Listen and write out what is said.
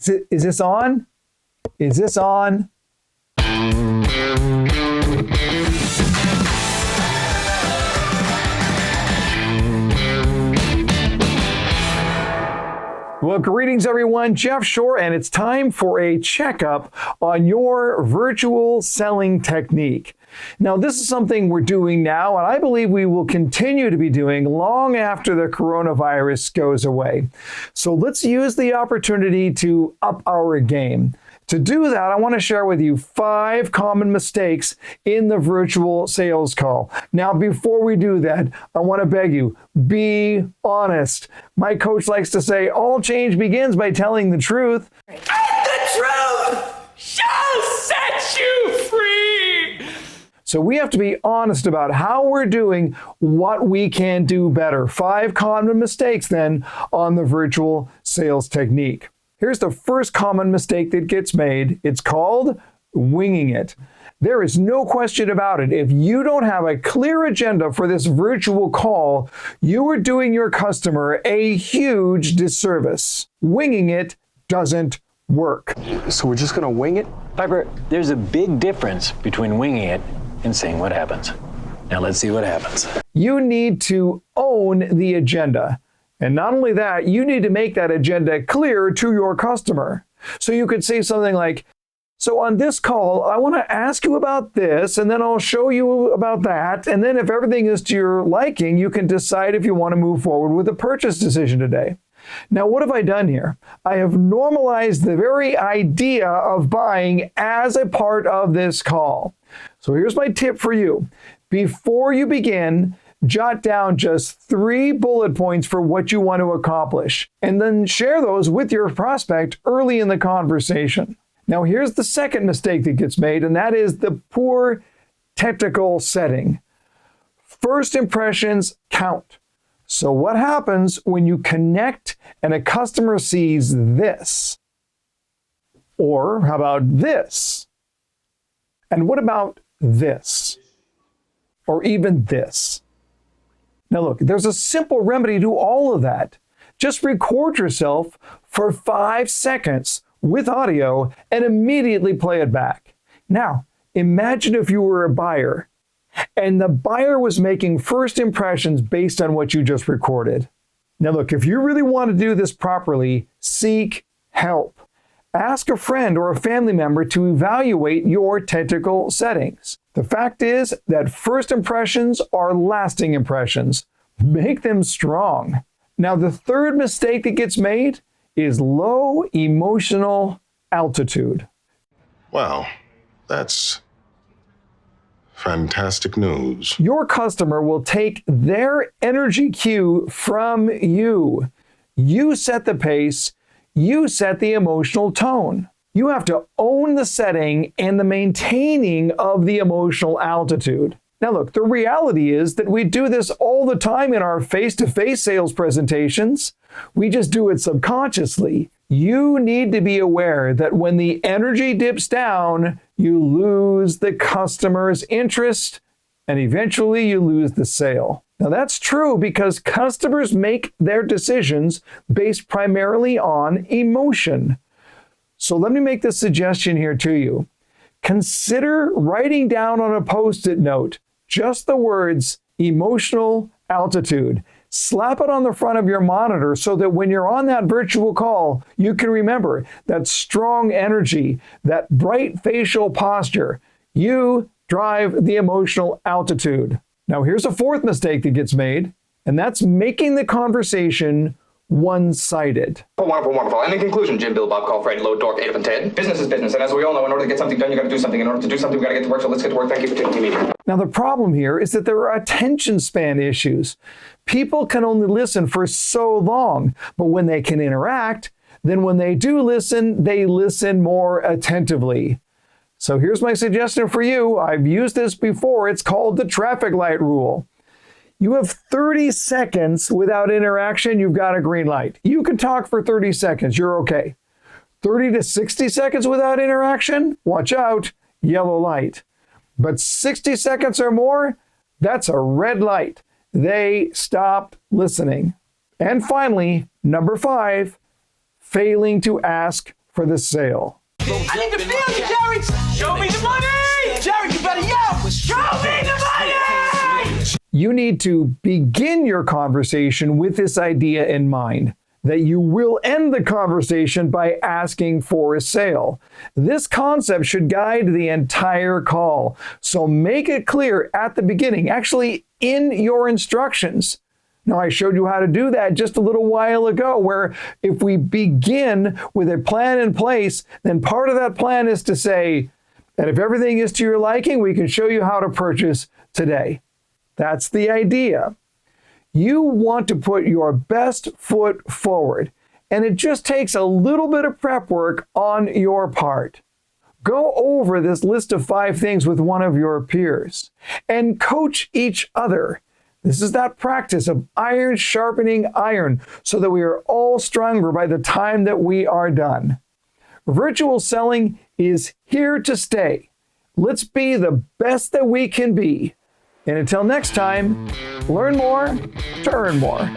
Is this on? Is this on? Well, greetings everyone, Jeff Shore, and it's time for a checkup on your virtual selling technique. Now, this is something we're doing now, and I believe we will continue to be doing long after the coronavirus goes away. So let's use the opportunity to up our game. To do that, I want to share with you 5 common mistakes in the virtual sales call. Now, before we do that, I want to beg you, be honest. My coach likes to say, all change begins by telling the truth. And the truth shall set you free. So we have to be honest about how we're doing, what we can do better. 5 common mistakes then on the virtual sales technique. Here's the first common mistake that gets made. It's called winging it. There is no question about it. If you don't have a clear agenda for this virtual call, you are doing your customer a huge disservice. Winging it doesn't work. So we're just going to wing it? Piper, there's a big difference between winging it and seeing what happens. Now let's see what happens. You need to own the agenda. And not only that, you need to make that agenda clear to your customer. So you could say something like, so on this call, I want to ask you about this, and then I'll show you about that. And then if everything is to your liking, you can decide if you want to move forward with a purchase decision today. Now, what have I done here? I have normalized the very idea of buying as a part of this call. So here's my tip for you. Before you begin, jot down just 3 bullet points for what you want to accomplish, and then share those with your prospect early in the conversation. Now, here's the second mistake that gets made, and that is the poor technical setting. First impressions count. So what happens when you connect and a customer sees this? Or how about this? And what about this? Or even this? Now look, there's a simple remedy to all of that. Just record yourself for 5 seconds with audio and immediately play it back. Now, imagine if you were a buyer and the buyer was making first impressions based on what you just recorded. Now look, if you really want to do this properly, seek help. Ask a friend or a family member to evaluate your technical settings. The fact is that first impressions are lasting impressions. Make them strong. Now, the third mistake that gets made is low emotional altitude. Wow, that's fantastic news. Your customer will take their energy cue from you. You set the pace. You set the emotional tone. You have to own the setting and the maintaining of the emotional altitude. Now look, the reality is that we do this all the time in our face-to-face sales presentations. We just do it subconsciously. You need to be aware that when the energy dips down, you lose the customer's interest and eventually you lose the sale. Now that's true because customers make their decisions based primarily on emotion. So let me make this suggestion here to you. Consider writing down on a Post-it note just the words emotional altitude. Slap it on the front of your monitor so that when you're on that virtual call, you can remember that strong energy, that bright facial posture. You drive the emotional altitude. Now, here's a fourth mistake that gets made, and that's making the conversation one-sided. Wonderful, wonderful. And in conclusion, Jim, Bill, Bob, Call, Fred, Load, Dork, Adolf, and Ted. Business is business, and as we all know, in order to get something done, you got to do something. In order to do something, we got to get to work, so let's get to work. Thank you for taking the meeting. Now, the problem here is that there are attention span issues. People can only listen for so long, but when they can interact, then when they do listen, they listen more attentively. So here's my suggestion for you. I've used this before. It's called the traffic light rule. You have 30 seconds without interaction, you've got a green light. You can talk for 30 seconds, you're okay. 30 to 60 seconds without interaction, watch out, yellow light. But 60 seconds or more, that's a red light. They stopped listening. And finally, number 5, failing to ask for the sale. I need to feel you, Jerry! Show me the money! Jerry, you better yell! Show me the money! You need to begin your conversation with this idea in mind, that you will end the conversation by asking for a sale. This concept should guide the entire call. So make it clear at the beginning, actually in your instructions. Now, I showed you how to do that just a little while ago, where if we begin with a plan in place, then part of that plan is to say, and if everything is to your liking, we can show you how to purchase today. That's the idea. You want to put your best foot forward, and it just takes a little bit of prep work on your part. Go over this list of 5 things with one of your peers and coach each other. This is that practice of iron sharpening iron so that we are all stronger by the time that we are done. Virtual selling is here to stay. Let's be the best that we can be. And until next time, learn more to earn more.